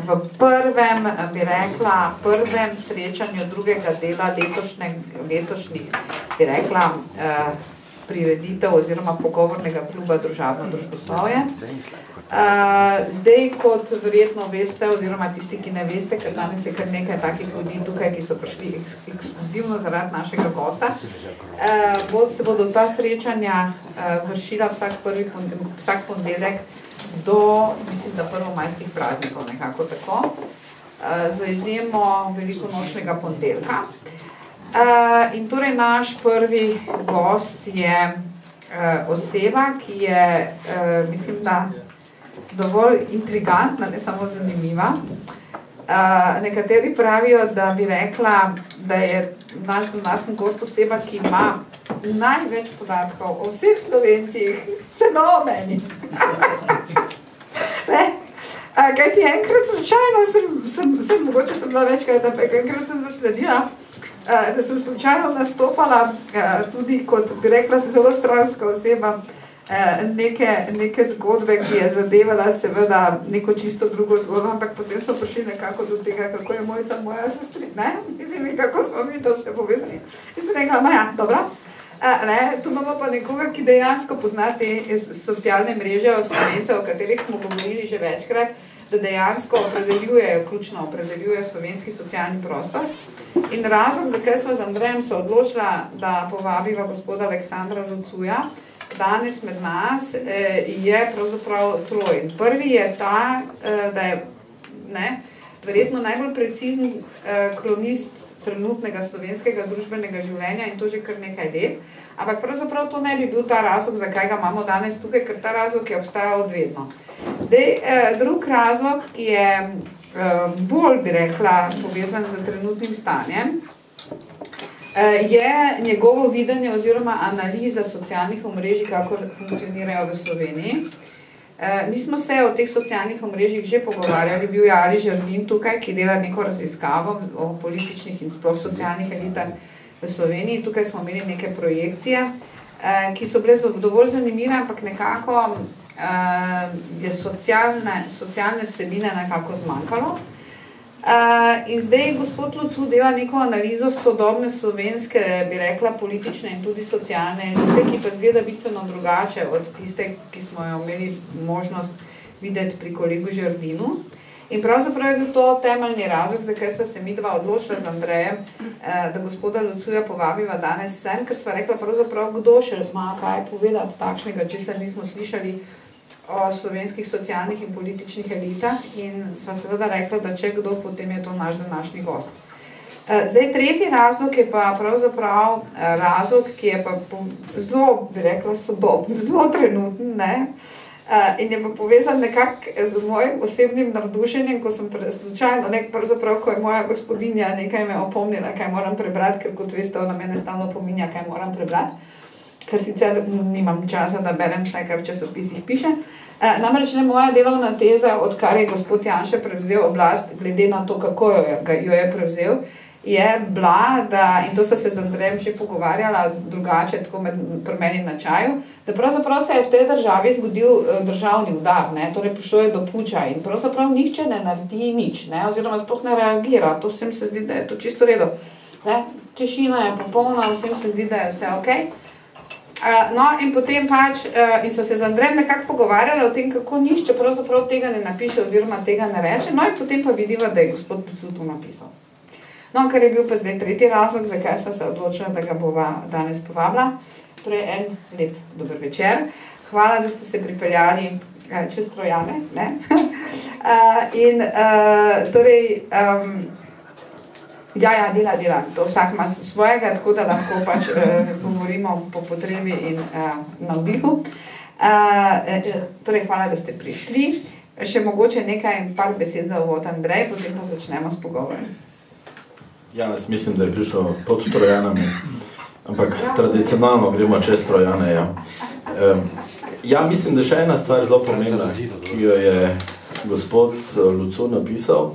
v prvem, bi rekla, prvem srečanju drugega dela letošnjih, bi rekla, prireditev oziroma pogovornega kluba Družabno družboslovje. Zdaj, kot verjetno veste, oziroma tisti, ki ne veste, ker danes je kar nekaj takih ljudi tukaj, ki so prišli ekskluzivno zaradi našega gosta, se bodo ta srečanja vršila vsak ponedeljek do, mislim, da prvomajskih praznikov, nekako tako, za izjemo velikonočnega ponedeljka. In torej naš prvi gost je oseba, ki je, mislim, da dovolj intrigantna, ne samo zanimiva. Nekateri pravijo, da bi rekla, da je naš današnji gost oseba, ki ima največ podatkov o vseh Slovencih, celo o meni. Kajti enkrat slučajno, mogoče sem bila večkrat, ampak enkrat sem zasledila, da sem slučajno nastopala tudi kot, bi rekla, zelo stranska oseba, neke zgodbe, ki je zadevala seveda neko čisto drugo zgodbo, ampak potem smo prišli nekako do tega, kako je Mojca moja sestrina, ne? Mislim, kako smo mi to vse povezali. In sem rekla, no ja, dobro. Tu imamo pa nekoga, ki dejansko pozna te socialne mreže o Slovencev, o katerih smo govorili že večkrat, da dejansko ključno opredeljujejo slovenski socialni prostor. In razlog, zakaj smo z Andrejem se odločila, da povabiva gospoda Aleksandra Lucuja danes med nas, je pravzaprav troj. Prvi je ta, da je verjetno najbolj precizen kronist trenutnega slovenskega družbenega življenja in to že kar nekaj let, ampak pravzaprav to ne bi bil ta razlog, zakaj ga imamo danes tukaj, ker ta razlog je obstajal odvedno. Zdaj, drug razlog, ki je bolj, bi rekla, povezan z trenutnim stanjem, je njegovo videnje oziroma analiza socialnih omrežij, kako funkcionirajo v Sloveniji. Mi smo se o teh socialnih omrežjih že pogovarjali, bil je Ali Žerdin tukaj, ki dela neko raziskavo o političnih in sploh socialnih elitah v Sloveniji. Tukaj smo imeli neke projekcije, ki so bile dovolj zanimive, ampak nekako je socialne vsebine nekako zmanjkalo. In zdaj gospod Lucu dela neko analizo sodobne slovenske, bi rekla, politične in tudi socialne elite, ki pa zgleda bistveno drugače od tiste, ki smo jo imeli možnost videti pri kolegu Žerdinu. In pravzaprav je bil to temeljni razlog, zakaj sva se midva odločila z Andrejem, da gospoda Lucuja povabiva danes sem, ker sva rekla pravzaprav, kdo še ima kaj povedati takšnega, česar nismo slišali o slovenskih socialnih in političnih elitah in sva seveda rekla, da če kdo, potem je to naš današnji gost. Zdaj, tretji razlog je pa pravzaprav razlog, ki je pa zelo, bi rekla, sodoben, zelo trenuten, ne? In je pa povezan nekako z mojim osebnim navdušenjem, ko sem slučajno, pravzaprav, ko je moja gospodinja nekaj me opomnila, kaj moram prebrati, ker kot veste, ona mene stalno pominja, kaj moram prebrati, ker sicer nimam časa, da berem vse, kar v časopisih piše. Namreč moja delovna teza, odkar je gospod Janša prevzel oblast, glede na to, kako jo je prevzel, je bila, in to so se z Andrejem že pogovarjala drugače, tako pri meni na čaju, da pravzaprav se je v tej državi zgodil državni udar, torej prišlo je do puča in pravzaprav nihče ne naredi nič, oziroma sploh ne reagira. To vsem se zdi, da je to čisto redo. Tišina je popolna, vsem se zdi, da je vse okej. No, in potem pač, in so se z Andrejem nekako pogovarjali o tem, kako nišče pravzaprav tega ne napiše oziroma tega ne reče, no in potem pa vidiva, da je gospod Lucu to napisal. No, kar je bil pa zdaj tretji razlog, zakaj sva se odločila, da ga bova danes povabila. Torej, en lep dober večer. Hvala, da ste se pripeljali čez Trojane, ne? In torej, dela. To vsak ima svojega, tako da lahko pač govorimo po potrebi in navdihu. Torej, hvala, da ste prišli. Še mogoče par besed za uvod Andrej, potem pa začnemo s pogovorom. Ja, jaz mislim, da je prišel pod Trojanami, ampak tradicionalno gremo čez Trojane, ja. Ja, mislim, da še ena stvar zelo pomembna, ki jo je gospod Lucu napisal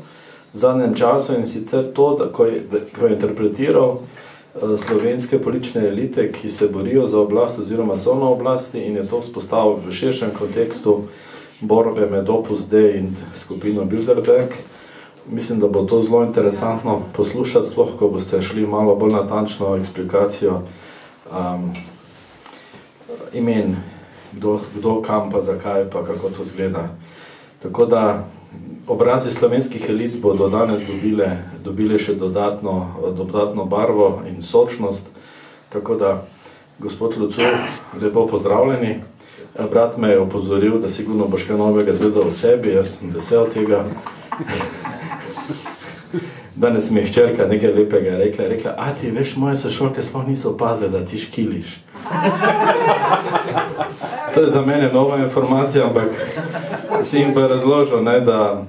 v zadnjem času in sicer to, da ko je interpretiral slovenske politične elite, ki se borijo za oblast oziroma so na oblasti in je to vzpostavil v širšem kontekstu borbe med Opus Dei in skupino Bilderberg, mislim, da bo to zelo interesantno poslušati, sploh, ko boste šli malo bolj natančno eksplikacijo imen, kdo, kam, pa zakaj, pa kako to zgleda. Tako da obrazi slovenskih elit bodo danes dobile še dodatno barvo in sočnost. Tako da, gospod Lucu, lepo pozdravljeni. Brat me je opozoril, da sigurno boš kaj novega zvedel o sebi, jaz sem vesel tega. Danes mi je hčerka nekaj lepega rekla, a ti veš, moje sošolke sploh niso opazile, da ti škiliš. To je za mene nova informacija, ampak si jim pa razložil, ne, da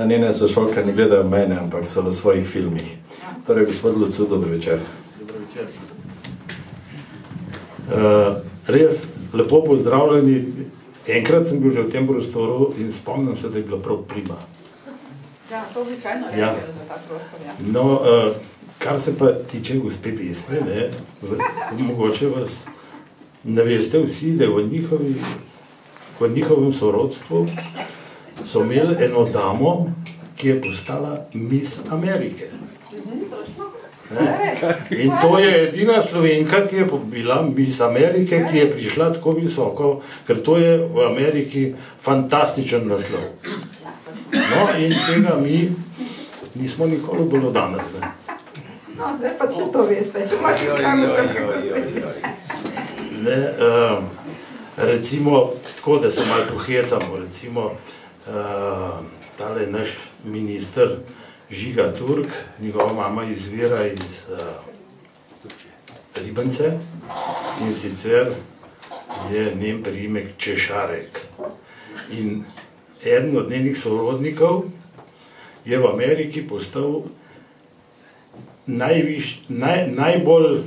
njene sošolke ne gledajo mene, ampak so v svojih filmih. Torej, gospod Lucu, dober večer. Dober večer. Res, lepo pozdravljeni. Enkrat sem bil že v tem prostoru in spomnim se, da je bilo prav prima. Ja, to običajno rečejo za ta prostor, ja. No, kar se pa tiče gospe Vesne, ne, mogoče vas ne veste vsi, da v njihovem sorodstvu so imeli eno damo, ki je postala Miss Amerike. In to je edina Slovenka, ki je bila Miss Amerike, ki je prišla tako visoko, ker to je v Ameriki fantastičen naslov. No, in tega mi nismo nikoli obelodanili. No, zdaj pa če to veste. Recimo, tako da se malo pohecamo, recimo, tale naš minister Žiga Turk, njegova mama izvira iz Ribence in sicer je njen priimek Češarek. In eden od njenih sorodnikov je v Ameriki postal najbolj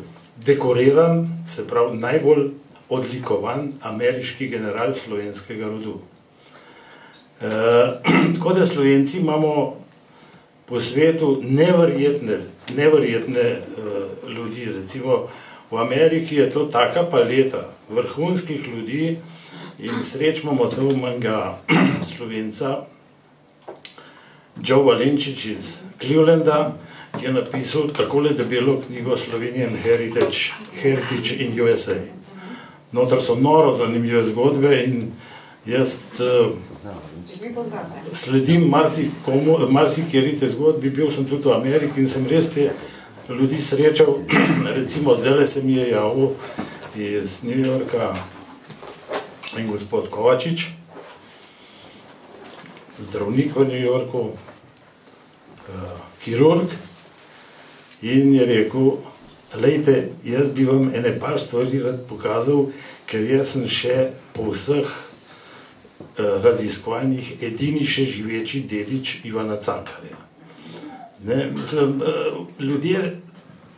dekoriran, se pravi najbolj odlikovan ameriški general slovenskega rodu. Tako da Slovenci imamo po svetu neverjetne ljudi. Recimo v Ameriki je to taka paleta vrhunskih ljudi in srečamo tam manjega Slovenca Joe Valenčič iz Clevelanda, ki je napisal takole debelo knjigo Slovenian Heritage in USA. Notar so noro zanimive zgodbe in jaz sledim marsikeri te zgodbi, bil sem tudi v Ameriki in sem res te ljudi srečal. Recimo zdajle se mi je javil iz New Yorka en gospod Kovačič, zdravnik v New Yorku, kirurg, in je rekel, lejte, jaz bi vam ene par stvari rad pokazal, ker jaz sem še po vseh raziskovanjih edini še živeči dedič Ivana Cankarja. Mislim, ljudje,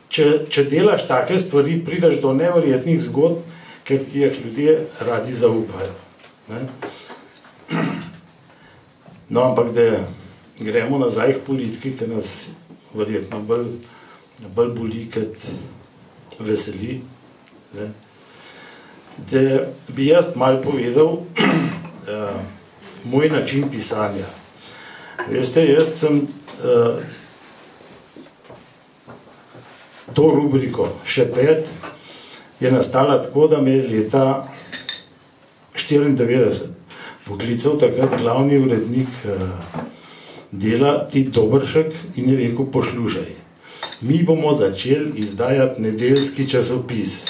če delaš take stvari, prideš do neverjetnih zgodb, ker ti jih ljudje radi zaupajo. No, ampak da gremo nazaj k politiki, ki nas verjetno bolj boli, kot veseli. Da bi jaz malo povedal moj način pisanja. Veste, jaz sem to rubriko Šepet je nastala tako, da me je leta 1994 poklical takrat glavni urednik Dela Tit Dobršek in je rekel, poslušaj, mi bomo začeli izdajati nedeljski časopis.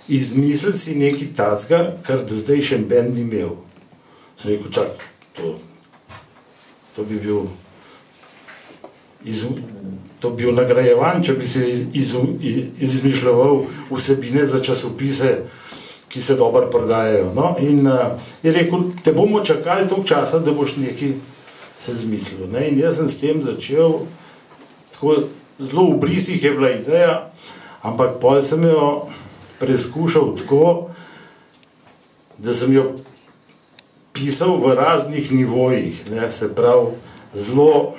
Izmisli si nekaj tacga, kar do zdaj še ben ni imel. Sem rekel, čak, to bi bil nagrajevan, če bi se izmišljal vsebine za časopise, ki se dobro prodajajo. No? In je rekel, te bomo čakali toliko časa, da boš nekaj se zmislil. Ne? In jaz sem s tem začel, tako zelo v brisih je bila ideja, ampak potem sem jo preskušal tako, da sem jo pisal v raznih nivojih, ne? Se pravi, zelo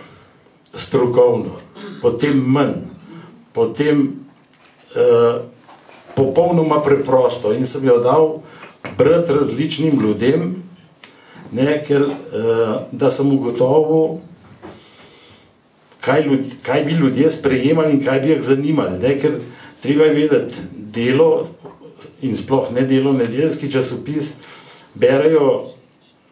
strokovno, potem manj, potem popolnoma preprosto in sem jo dal brati različnim ljudem, ne, ker da sem ugotovil, kaj bi ljudje sprejemali in kaj bi jih zanimali. Ne? Ker treba je vedeti, Delo in sploh nedelo, nedeljski časopis berejo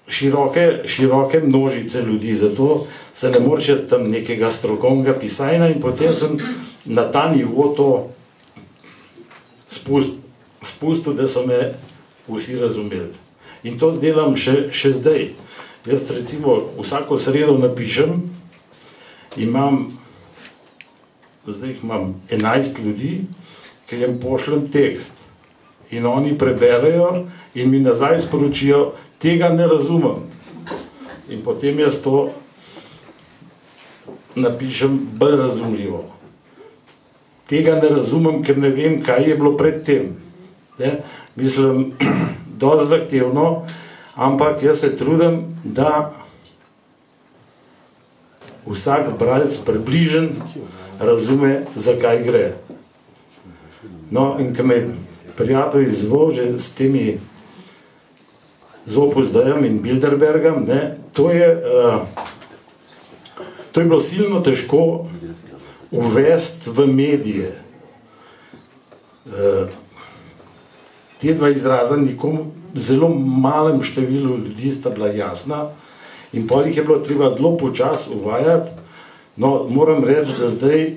široke množice ljudi, zato se ne moreš tam nekega strokovnega pisanja in potem sem na ta nivo to spustil, da so me vsi razumeli. In to zdelam še zdaj. Jaz recimo vsako sredo napišem, zdaj jih imam 11 ljudi, ki jim pošljem tekst in oni preberejo in mi nazaj sporočijo, tega ne razumem. In potem jaz to napišem bolj razumljivo. Tega ne razumem, ker ne vem, kaj je bilo pred tem. Mislim, dosti zahtevno, ampak jaz se trudim, da vsak bralec približen razume, zakaj gre. No, in ko me je prijatelj izzval že s temi z Opus Dejem in Bilderbergom, to je bilo silno težko uvesti v medije. Te dva izraza nikomu, zelo malem številu ljudi sta bila jasna in pol jih je bilo treba zelo počas uvajati. No, moram reči, da zdaj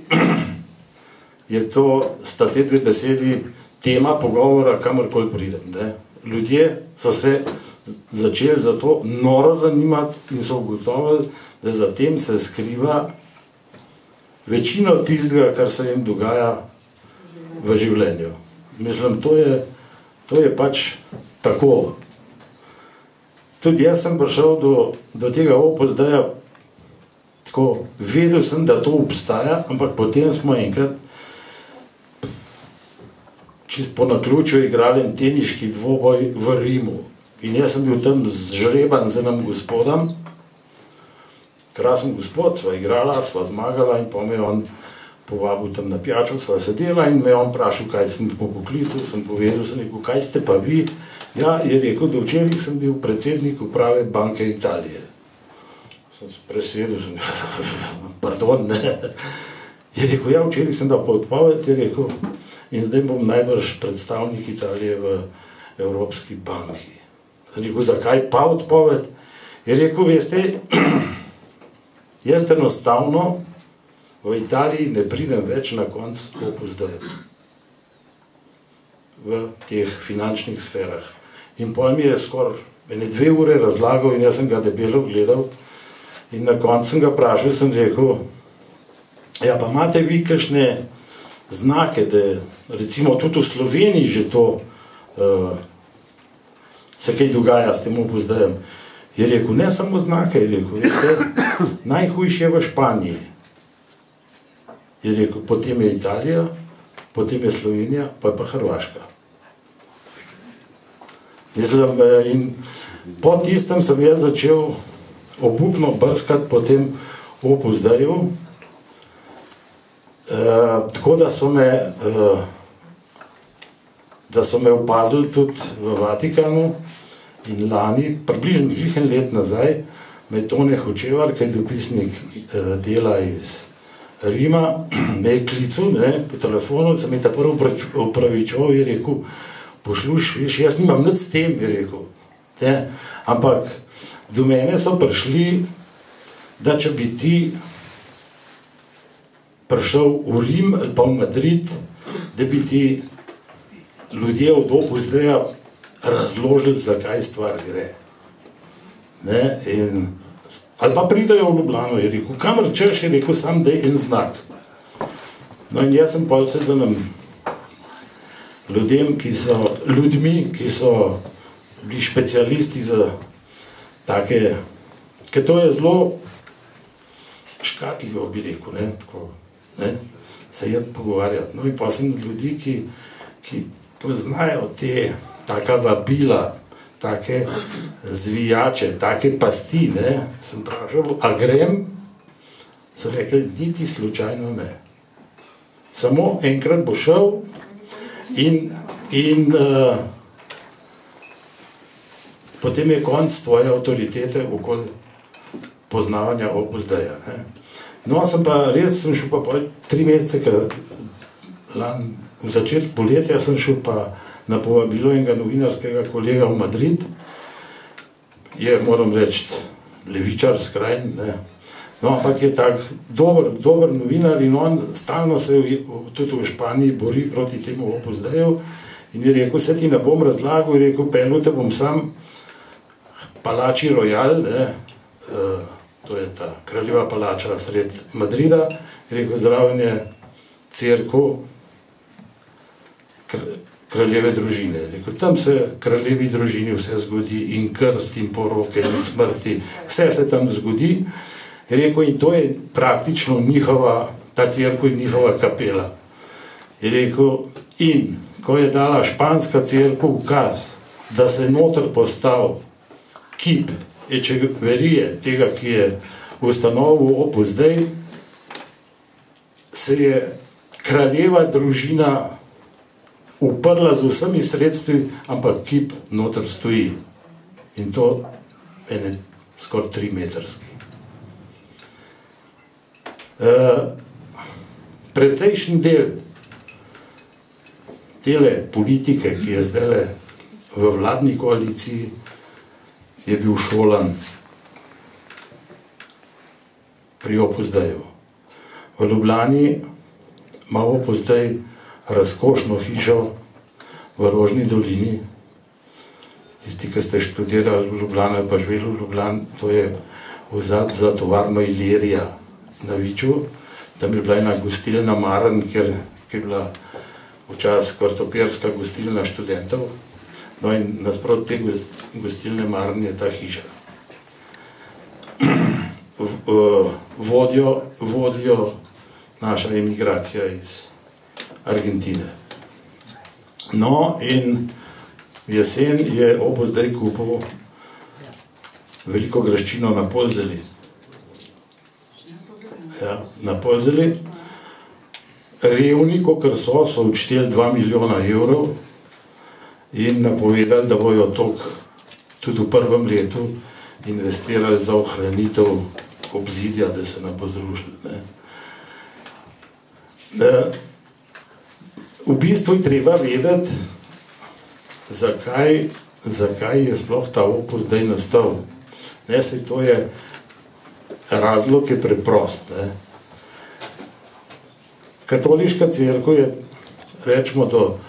sta te dve besedi tema pogovora, kamorkoli pridem. Ljudje so se začeli za to noro zanimati in so ugotovili, da za tem se skriva večino tistega, kar se jim dogaja v življenju. Mislim, to je pač tako. Tudi jaz sem prišel do tega Opus Deja tako, vedel sem, da to obstaja, ampak potem smo enkrat čist po naključju igrali teniški dvoboj v Rimu. In jaz sem bil tam zžreban z enim gospodom, krasen gospod, sva igrala, sva zmagala in pa me je on povabil tam na pijačo, sva sedela in me je on vprašal, kaj sem po poklicu, sem povedal, sem rekel, kaj ste pa vi? Ja, je rekel, da včeraj sem bil predsednik uprave Banke Italije. Sem se presedel, pardon, ne. Je rekel, ja, včeraj sem dal pa odpoved, je rekel, in zdaj bom najbrž predstavnik Italije v Evropski banki. Sem rekel, zakaj pa odpoved? Je rekel, veste, jaz enostavno v Italiji ne pridem več na konc Opus Dei v teh finančnih sferah. In pol mi je skoraj 2 ure razlagal in jaz sem ga debelo gledal in na koncu sem ga vprašal, sem rekel, ja, pa imate vi kakšne znake, da recimo tudi v Sloveniji že to se kaj dogaja s tem Opus Dejem. Je rekel, ne samo znake, je rekel, veste, najhujše je v Španiji. Je rekel, potem je Italija, potem je Slovenija, pa je pa Hrvaška. Mislim, in po tistem sem jaz začel obupno brskati po tem Opus Deju, tako da so me opazili tudi v Vatikanu in lani, približno 3 let nazaj, me je Tone Hočevar, ki je dopisnik Dela iz Rima, me je klical po telefonu, se me je ta prvo opravičeval, je rekel, poslušaj, veš, jaz nimam nič s tem, je rekel. Ampak do mene so prišli, da če bi ti prišel v Rim ali pa v Madrid, da bi ti ljudje od Opus Deja razložili, zakaj stvar gre. Ali pa pridajo v Ljubljano, je rekel, kamor češ, je rekel, sam daj en znak. No in jaz sem pa vse za nam ljudmi, ki so bili specialisti za take, ker to je zelo škatljivo, bi rekel, tako, se je pogovarjati. No in pa sem ljudi, ki poznajo te taka vabila, take zvijače, take pasti, sem vprašal, a grem? So rekli, niti slučajno ne. Samo enkrat bo šel in potem je konc tvoje avtoritete okoli poznavanja Opus Deja. No, sem šel pa 3 mesece, v začetku poletja sem šel pa na povabilo enega novinarskega kolega v Madrid. Je, moram reči, levičar skrajn, ne. No, ampak je tak dober novinar in on stalno se tudi v Španiji bori proti temu Opus Dei-ju in je rekel, se ti ne bom razlagal, je rekel, pelju te bom sam Palači Royal, ne, to je ta kraljeva palača sred Madrida, je rekel, zraven je cerkev kraljeve družine. Rekel, tam se kraljevi družini vse zgodi in krst in poroke in smrti, vse se tam zgodi. Je rekel, in to je praktično njihova, ta cerkev in njihova kapela. Je rekel, in ko je dala španska cerkev ukaz, da se noter postavi kip Echeverije, tega, ki je ustanovil Opus Dei, se je kraljeva družina uprla z vsemi sredstvi, ampak kip noter stoji. In to skoraj 3 metrski. Precejšnji del tele politike, ki je zdajle v vladni koaliciji, je bil šolan pri Opus Dei-ju. V Ljubljani ima Opus Dei razkošno hišo v Rožni dolini. Tisti, ki ste študirali v Ljubljani ali pa živeli v Ljubljani, to je vzad za tovarno Ilirija na Viču. Tam je bila ena gostilna Maran, kjer je bila včasih kvartopirska gostilna študentov. No in nasprot te gostilne Maran je ta hiša. Vodijo naša emigracija iz Argentine. No in jesen je Opus Dei kupil veliko graščino na Polzeli. Ja, na Polzeli. Revni, kakor so odšteli 2 milijona evrov in napovedali, da bojo toliko tudi v prvem letu investirali za ohranitev obzidja, da se ne bo zrušili. V bistvu je treba vedeti, zakaj je sploh ta Opus Dei nastal. Saj to je razlog je preprost. Katoliška cerkev je, rečemo, do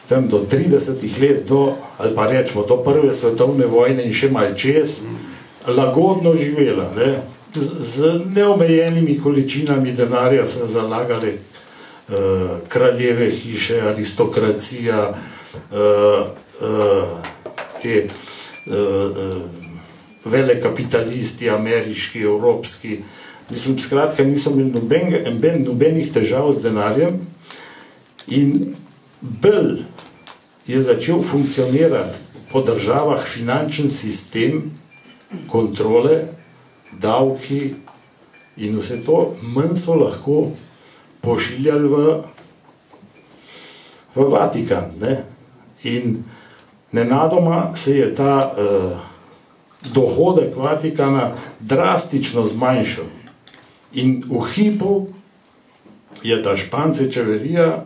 30 let, ali pa rečemo, do prve svetovne vojne in še malo čez, lagodno živela. Z neomejenimi količinami denarja so zalagali kraljeve hiše, aristokracija, te velekapitalisti, ameriški, evropski. Mislim, skratka, niso imeli nobenih težav z denarjem in bolj je začel funkcionirati po državah finančni sistem, kontrole, davki in vse to, manj so lahko pošiljali v Vatikan. In nenadoma se je ta dohodek Vatikana drastično zmanjšal. In v hipu je ta Španc Echeverija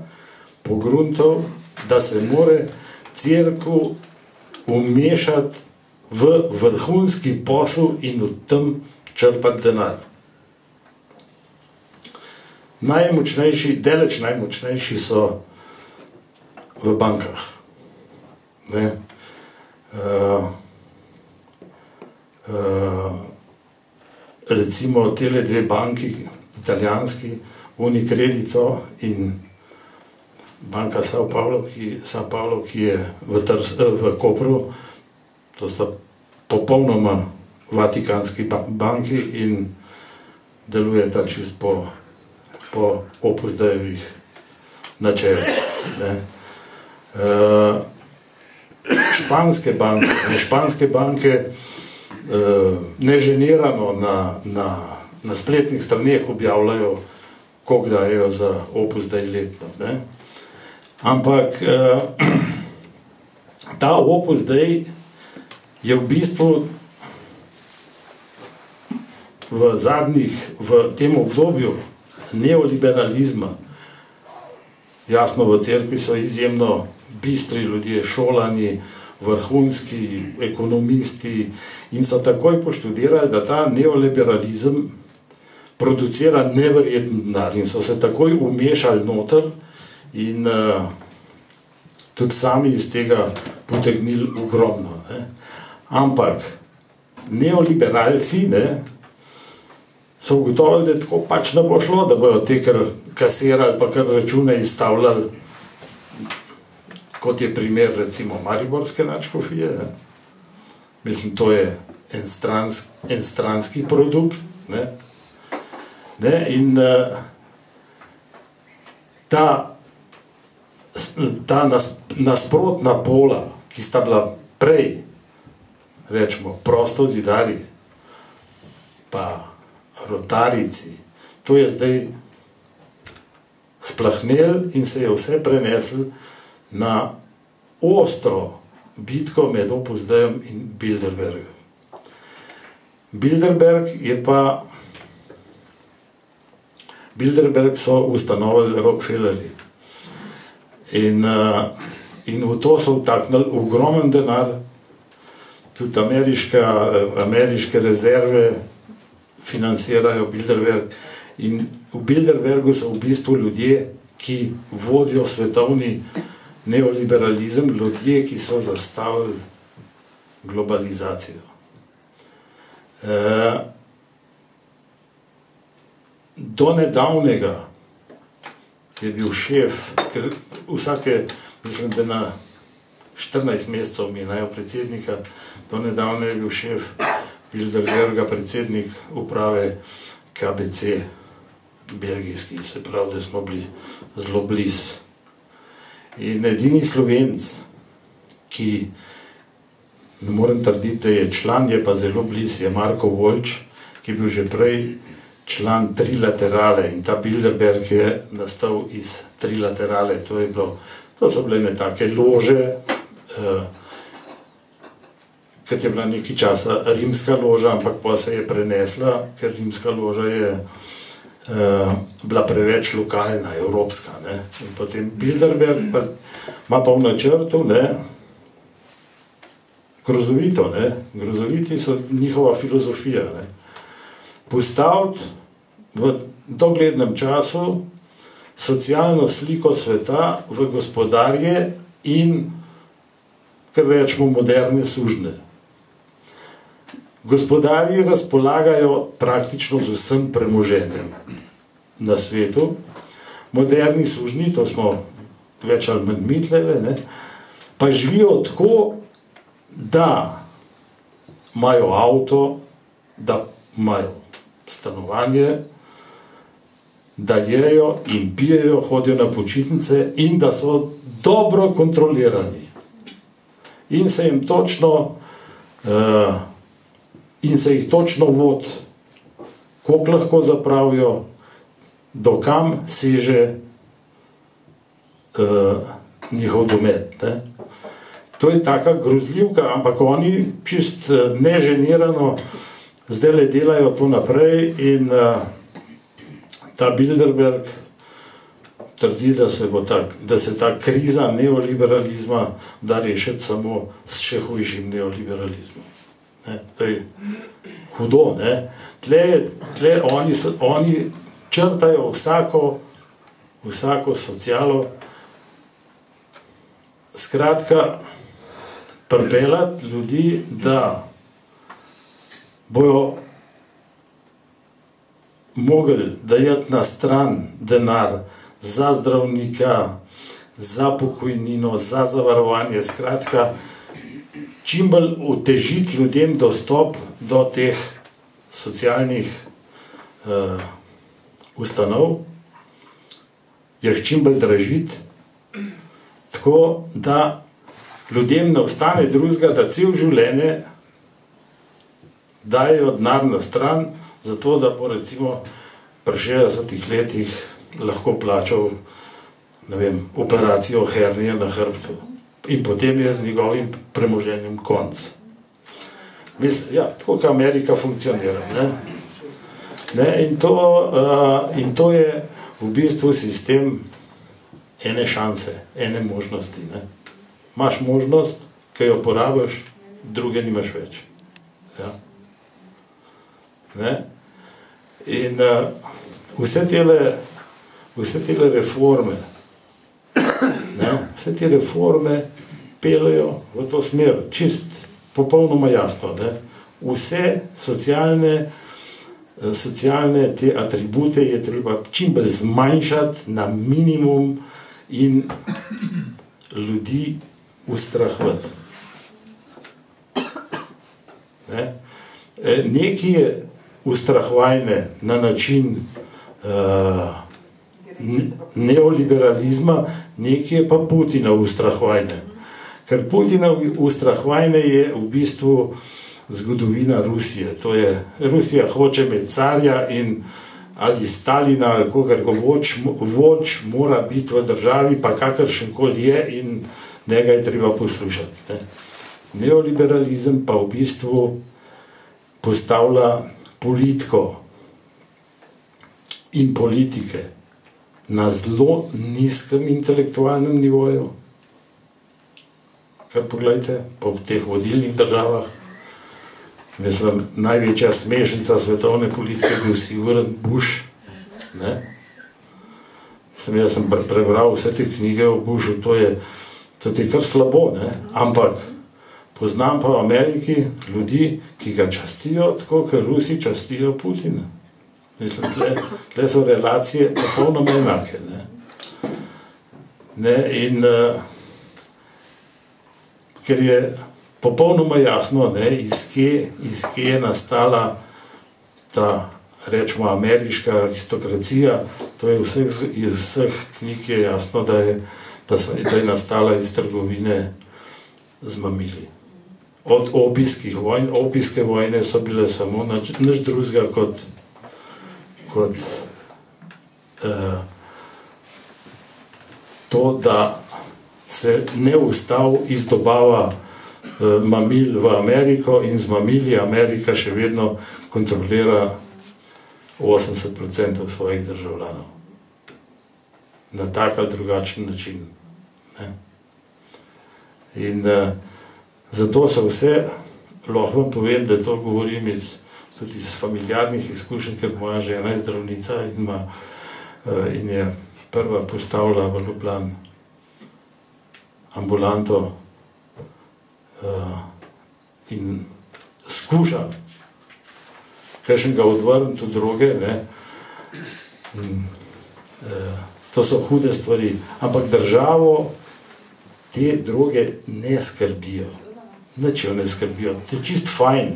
pogruntal, da se more cerkev vmešati v vrhunski posel in od tam črpati denar. Daleč najmočnejši so v bankah. Recimo tele dve banki, italijanski, Unicredito in banka San Paolo, ki je v Kopru, to sta popolnoma vatikanski banki in delujeta čist po Opus Dei-jevih načelih. Španske banke neženirano na spletnih straneh objavljajo, koliko dajejo za Opus Dei letno. Ampak ta Opus Dei je v bistvu v tem obdobju neoliberalizma, jasno, v cerkvi so izjemno bistri ljudje, šolani, vrhunski ekonomisti in so takoj poštudirali, da ta neoliberalizem producira neverjeten denar in so se takoj umešali noter in tudi sami iz tega potegnili ogromno. Ne. Ampak neoliberalci so ugotovili, da tako pač ne bo šlo, da bojo te kar kasirali, pa kar račune izstavljali, kot je primer recimo mariborske nadškofije. Mislim, to je en stranski produkt. In ta nasprotna pola, ki sta bila prej, rečemo, prostozidarji, pa rotarijci, to je zdaj splahnel in se je vse prenesel na ostro bitko med Opus Deiem in Bilderbergom. Bilderberg so ustanovili Rockefellerji in v to so vtaknili ogromen denar, tudi ameriške rezerve financirajo Bilderberg in v Bilderbergu so v bistvu ljudje, ki vodijo svetovni neoliberalizem, ljudje, ki so zastavili globalizacijo. Do nedavnega je bil šef, ker mislim, da na 14 mesecev menjajo predsednika, do nedavnega je bil šef Bilderberga, predsednik uprave KBC, belgijski, se pravi, da smo bili zelo blizu. In edini Slovenc, ki ne morem trditi, da je član, je pa zelo blizu, je Marko Voljč, ki je bil že prej član Trilaterale in ta Bilderberg je nastal iz Trilaterale. To so bile ne take lože, kot je bila nekaj časa rimska loža, ampak pa se je prenesla, ker rimska loža je bila preveč lokalna, evropska. In potem Bilderberg pa ima pa v načrtu, grozoviti so njihova filozofija. Postaviti v doglednem času socialno sliko sveta v gospodarje in, kar rečemo, moderne sužnje. Gospodarji razpolagajo praktično z vsem premoženjem na svetu, moderni sužnji, to smo več ali manj mitlele, pa živijo tako, da imajo avto, da imajo stanovanje, da jejo in pijejo, hodijo na počitnice in da so dobro kontrolirani. In se jim točno vodi, koliko lahko zapravijo, do kam seže njihov domet. To je taka grozljivka, ampak oni čist neženirano zdaj delajo to naprej in ta Bilderberg trdi, da se ta kriza neoliberalizma da rešiti samo s še hujšim neoliberalizmom. To je hudo. Tle oni črtajo vsako socialo. Skratka, pripeljati ljudi, da bojo mogli dajati na stran denar za zdravnika, za pokojnino, za zavarovanje, skratka, čim bolj otežiti ljudem dostop do teh socialnih ustanov, jih čim bolj dražiti, tako da ljudem ne ostane drugega, da cel življenje dajo denar na stran, zato da bo recimo pri 60 letih lahko plačal, ne vem, operacijo hernije na hrbtu. In potem je z njegovim premoženjem konc. Mislim, ja, tako kot Amerika funkcionira. Ne, in to je v bistvu sistem ene šanse, ene možnosti. Ne. Imaš možnost, ki jo porabiš, druge nimaš več. Ja. Ne. In vse tele reforme, ne, vse te reforme peljejo v to smer, čist popolnoma jasno. Ne. Vse socialne te atribute je treba čim bolj zmanjšati na minimum in ljudi ustrahovati. Nekaj je ustrahovanje na način neoliberalizma, nekaj je pa Putina ustrahovanje. Ker Putina ustrahovanje je v bistvu zgodovina Rusije. To je, Rusija hoče imeti carja in ali Stalina ali kogar voč mora biti v državi, pa kakršenkoli je in njega je treba poslušati. Ne. Neoliberalizem pa v bistvu postavlja politiko in politike na zelo nizkem intelektualnem nivoju. Kar pogledajte, po teh vodilnih državah, mislim, največja smešnica svetovne politike je bil sigurno Bush. Ne? Mislim, jaz sem prebral vse te knjige o Bushu, to je kar slabo, ne? Ampak poznam pa v Ameriki ljudi, ki ga častijo, tako kot Rusi častijo Putina. Mislim, tle so relacije popolnoma enake. Ne, in ker je popolnoma jasno, ne, iz kje je nastala ta, rečemo, ameriška aristokracija, to je iz vseh knjig je jasno, da je nastala iz trgovine z mamili. Od opijskih vojn, opijske vojne so bile samo nič drugega kot to, da se neustav izdobava mamil v Ameriko in z mamili Amerika še vedno kontrolira 80% svojih državljanov. Na tak ali drugačen način. Ne? In zato so vse, lahko vam povem, da to govorim tudi iz familiarnih izkušenj, ker moja žena je zdravnica in je prva postavila v Ljubljani ambulanto in skuša kakšnega odvrniti od droge, ne? In, to so hude stvari, ampak državo te droge ne skrbijo. Nič jo ne skrbijo, to je čist fajn.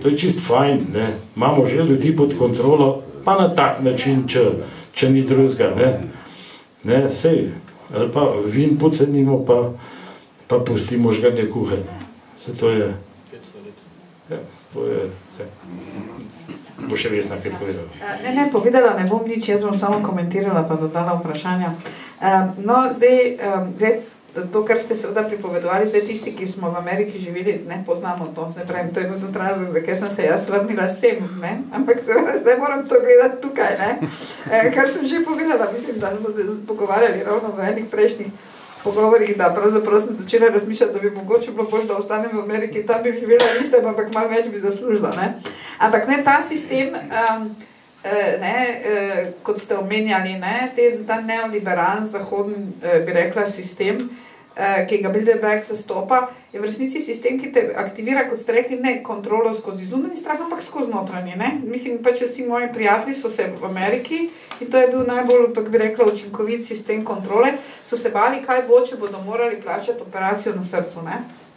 To je čist fajn. Ne? Imamo že ljudi pod kontrolo, pa na tak način, če ni drugega. Ne, sej, ali pa vin pocenimo, pa pustimo žganje kuhanje. Se to je... Ja, to je vse. Bo še Vesna kaj povedala. Ne, povedala ne bom nič, jaz bom samo komentirala, pa dodala vprašanja. No, zdaj, to, kar ste seveda pripovedovali, zdaj tisti, ki smo v Ameriki živeli, ne poznamo to, zdaj pravim, to je bil tudi razlog, zakaj sem se jaz vrnila sem, ne, ampak zdaj moram to gledati tukaj, ne, kar sem že povedala, mislim, da smo se pogovarjali ravno v enih prejšnjih pogovorih, da pravzaprav sem začela razmišljati, da bi mogoče bilo bolj, da ostanem v Ameriki, tam bi živela nisem, ampak malo več bi zaslužila, ne, ampak ne, ta sistem, kot ste omenjali, ta neoliberalni zahodni, bi rekla, sistem, ki ga Bilderberg zastopa, je v resnici sistem, ki te aktivira, kot ste rekli, ne kontrolo skozi zunanji strah, ampak skozi notranji. Mislim, pač vsi moji prijatelji so se v Ameriki, in to je bil najbolj, bi rekla, učinkovit sistem kontrole, so se bali, kaj bo, če bodo morali plačati operacijo na srcu.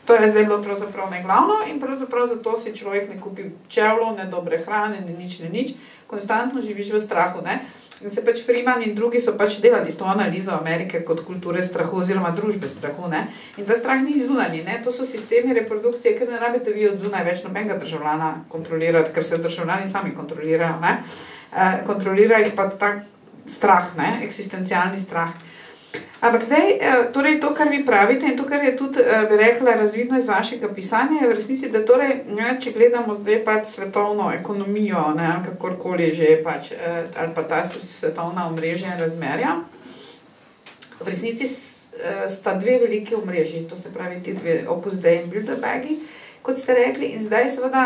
To je zdaj bilo pravzaprav neglavno in pravzaprav zato si človek ne kupi čevljev, ne dobre hrane, ne nič, konstantno živiš v strahu. In se pač Freeman in drugi so pač delali to analizo Amerike kot kulture strahu oziroma družbe strahu. In ta strah ni zunanji, to so sistemi reprodukcije, ker ne rabite vi od zunaj več nobenega državljana kontrolirati, ker se državljani sami kontrolirajo. Kontrolira jih pa ta strah, eksistencialni strah. Ampak zdaj, torej to, kar vi pravite in to, kar je tudi, bi rekla, razvidno iz vašega pisanja, je v resnici, da torej, če gledamo zdaj pač svetovno ekonomijo, ne, ali kakorkoli že pač, ali pa ta svetovna omrežja in razmerja, v resnici sta dve veliki omrežji, to se pravi ti dve Opus Dei in Bilderbergi, kot ste rekli, in zdaj seveda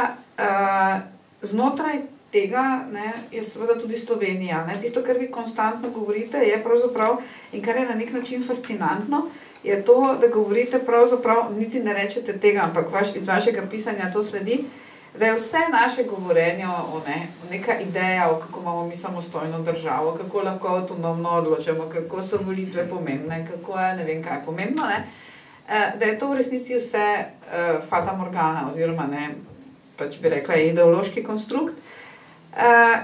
znotraj tega, ne, je seveda tudi Slovenija. Ne. Tisto, kar vi konstantno govorite, je pravzaprav, in kar je na nek način fascinantno, je to, da govorite pravzaprav, niti ne rečete tega, ampak iz vašega pisanja to sledi, da je vse naše govorenje o neka ideja, o kako imamo mi samostojno državo, kako lahko avtonomno odločamo, kako so volitve pomembne, kako je ne vem kaj pomembno, ne, da je to v resnici vse fata morgana, oziroma ne, pač bi rekla, ideološki konstrukt.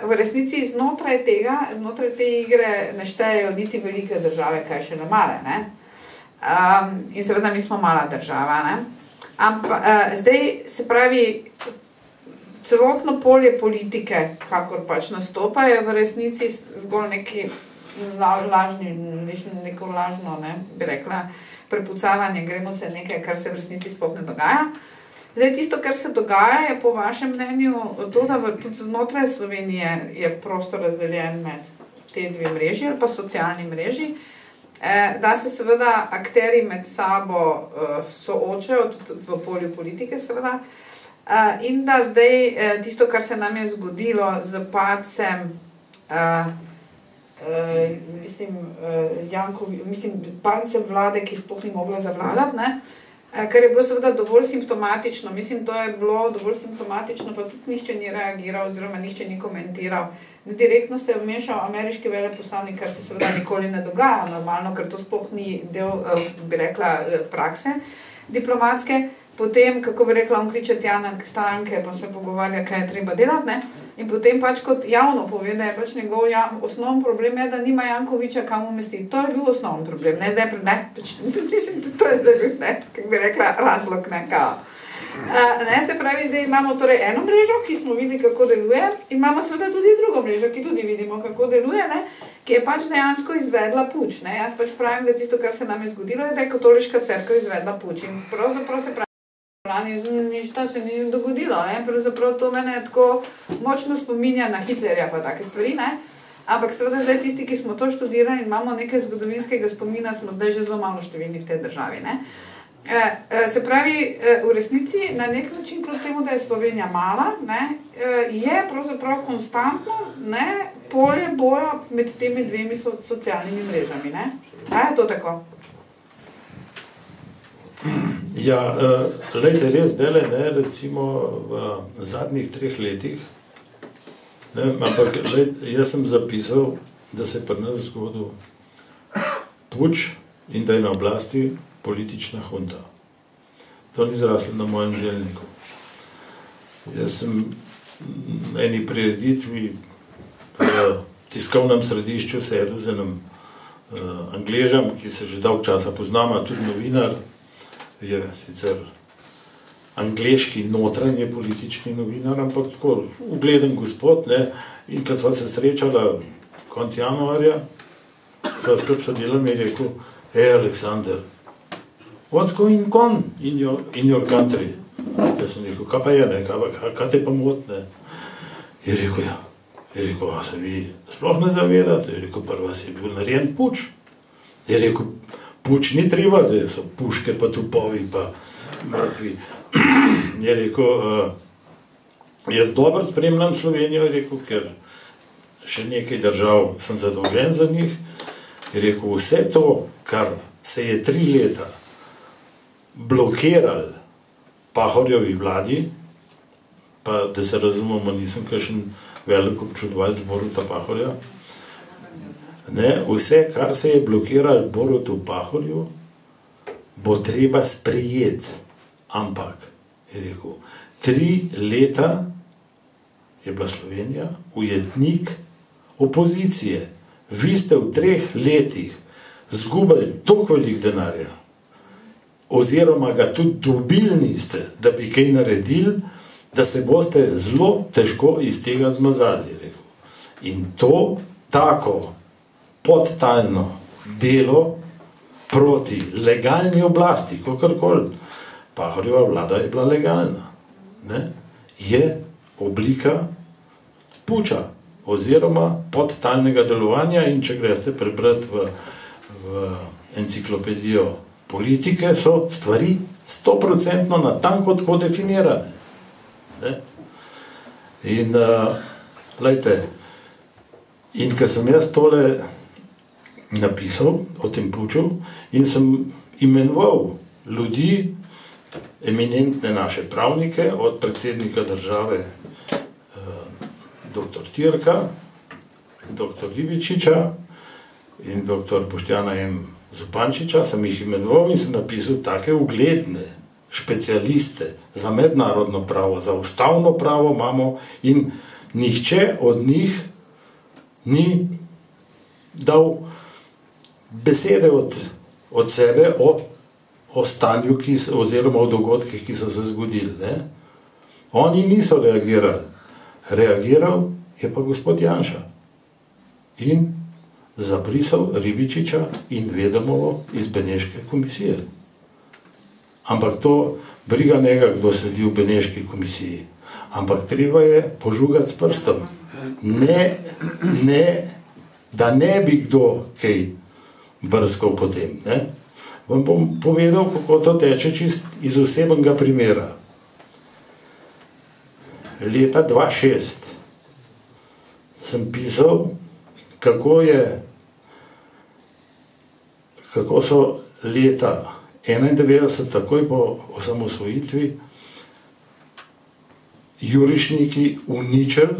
V resnici znotraj te igre ne štejejo niti velike države, kaj še ne male, ne. In seveda mi smo mala država, ne. Zdaj, se pravi, celotno polje politike, kakor pač nastopa, je v resnici zgolj neko lažno, ne, bi rekla, prepucavanje, gremo se nekaj, kar se v resnici sploh ne dogaja. Zdaj, tisto, kar se dogaja, je po vašem mnenju to, da tudi znotraj Slovenije je prostor razdeljen med te dve mreži ali pa socialni mreži, da se seveda akteri med sabo soočajo, tudi v polju politike seveda, in da zdaj tisto, kar se nam je zgodilo z padcem padcem vlade, ki sploh ni mogla zavladati, ne, kar je bilo seveda dovolj simptomatično, to je bilo dovolj simptomatično, pa tudi nihče ni reagiral oziroma nihče ni komentiral. Direktno se je vmešal ameriški veleposlanik, kar se seveda nikoli ne dogaja normalno, ker to sploh ni del, bi rekla, prakse diplomatske. Potem, kako bi rekla, on kliče tja na stranke, pa se pogovarja, kaj je treba delati, ne. In potem pač kot javno pove, da je pač njegov osnovni problem je, da nima Jankovića kam umestiti. To je bil osnovni problem, ne, zdaj, ne, pač, mislim, to je zdaj bil, ne, kako bi rekla, razlog, ne, kao. Ne, se pravi, zdaj imamo torej eno mrežo, ki smo videli, kako deluje, in imamo seveda tudi drugo mrežo, ki tudi vidimo, kako deluje, ne, ki je pač dejansko izvedla puč, ne. Jaz pač pravim, da tisto, kar se nam je zgodilo, je, da je katoliška cerkev izvedla puč in pravzaprav se pravi, ništa se ni dogodilo, ne, pravzaprav to mene tako močno spominja na Hitlerja pa take stvari, ne, ampak seveda zdaj tisti, ki smo to študirali in imamo nekaj zgodovinskega spomina, smo zdaj že zelo malo številni v tej državi, ne. Se pravi, v resnici na nek način, kljub temu, da je Slovenija mala, ne, je pravzaprav konstantno, ne, polje boja med temi dvemi socialnimi mrežami, ne. A je to tako? Ja, lejte, res dele, ne, recimo v zadnjih 3 letih, ne, ampak jaz sem zapisal, da se pri nas zgodil puč in da je na oblasti politična hunta. To ni zraslo na mojem željniku. Jaz sem na eni prireditvi v tiskovnem središču sedel z enim Angležem, ki se že dolgo časa poznama, tudi novinar, je sicer angleški notranji politični novinar, ampak tako ugleden gospod, ne, in kad sva se srečala konc januarja, sva skupaj sedela in je rekel, hey, Aleksander, what's going on in your country? Jaz sem rekel, kaj pa je, ne, kaj te pa mot, ne? Je rekel, ja. Je rekel, a se vi sploh ne zavedate? Je rekel, prva si bil narejen puč. Je rekel, puč ni treba, da so puške pa tupovi pa mrtvi. Je rekel, jaz dobro spremljam Slovenijo, je rekel, ker še nekaj držav sem zadolžen za njih. Je rekel, vse to, kar se je 3 leta blokiral Pahorjevi vladi, pa da se razumemo, nisem kakšen velik občudovalec Boruta Pahorja, ne, vse, kar se je blokiral Borutu Pahorju, bo treba sprejeti. Ampak, je rekel, 3 leta je bila Slovenija ujetnik opozicije. Vi ste v 3 letih zgubili toliko velik denarja, oziroma ga tudi dobili niste, da bi kaj naredili, da se boste zelo težko iz tega zmazali, je rekel. In to tako podtalno delo proti legalni oblasti, kakorkoli. Pahorjeva vlada je bila legalna. Ne? Je oblika puča oziroma podtalnega delovanja in če greste prebrati v enciklopedijo politike, so stvari 100% natanko tako definirane. Ne? In lejte, in ko sem jaz tole napisal o tem puču in sem imenoval ljudi, eminentne naše pravnike, od predsednika države dr. Tirka, dr. Ribičiča in dr. Boštjana M. Zupančiča, sem jih imenoval in sem napisal take ugledne specialiste za mednarodno pravo, za ustavno pravo imamo in nihče od njih ni dal besede od sebe o stanju, oziroma o dogodkih, ki so se zgodili. Ne? Oni niso reagirali. Reagiral je pa gospod Janša in zabrisal Ribičiča in Vedamovo iz Beneške komisije. Ampak to briga njega, kdo sedi v Beneški komisiji. Ampak treba je požugati s prstom. Da ne bi kdo kaj brskal potem. Ne? Vam bom povedal, kako to teče čist iz osebnega primera. Leta 2006 sem pisal, kako so leta 1991, takoj po osamosvojitvi, jurišniki uničili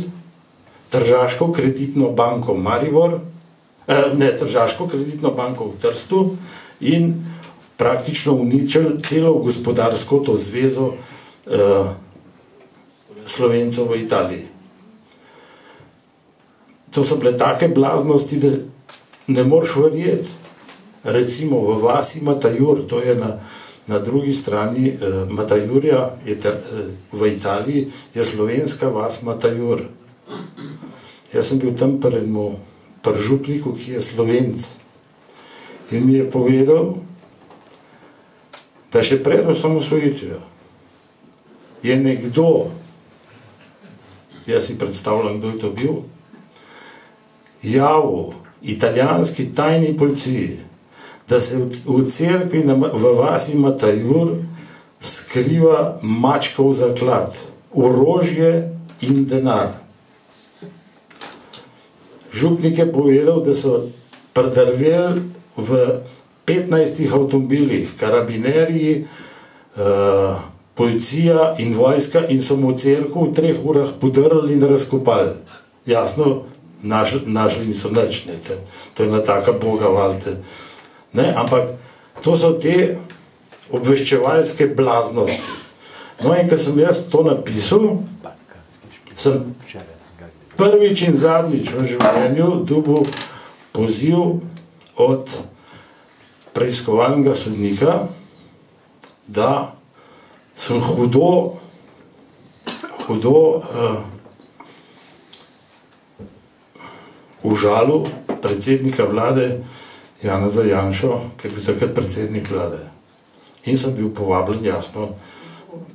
Tržaško kreditno banko Maribor, Tržaško kreditno banko v Trstu in praktično uničili celo gospodarsko to zvezo Slovencev v Italiji. To so bile take blaznosti, da ne moreš verjeti. Recimo v vasi Matajur, to je na drugi strani Matajurja, v Italiji je slovenska vas Matajur. Jaz sem bil tam pri župniku, ki je Slovenc. In mi je povedal, da še pred osamosvojitvijo je nekdo, jaz si predstavljam, kdo je to bil, javil italijanski tajni policiji, da se v cerkvi v vasi Matajur skriva mačkov zaklad, orožje in denar. Župnik je povedal, da so pridrveli v 15 avtomobilih, karabinerji, policija in vojska in so mu cerkev v 3 urah podrli in razkopali. Jasno, našli niso nič. To je ena taka boga vas. Ampak to so te obveščevalske blaznosti. No in ko sem jaz to napisal, sem prvič in zadnjič v življenju dobil poziv od preiskovalnega sodnika, da sem hudo užalil predsednika vlade Janeza Janšo, ki je bil takrat predsednik vlade. In sem bil povabljen, jasno,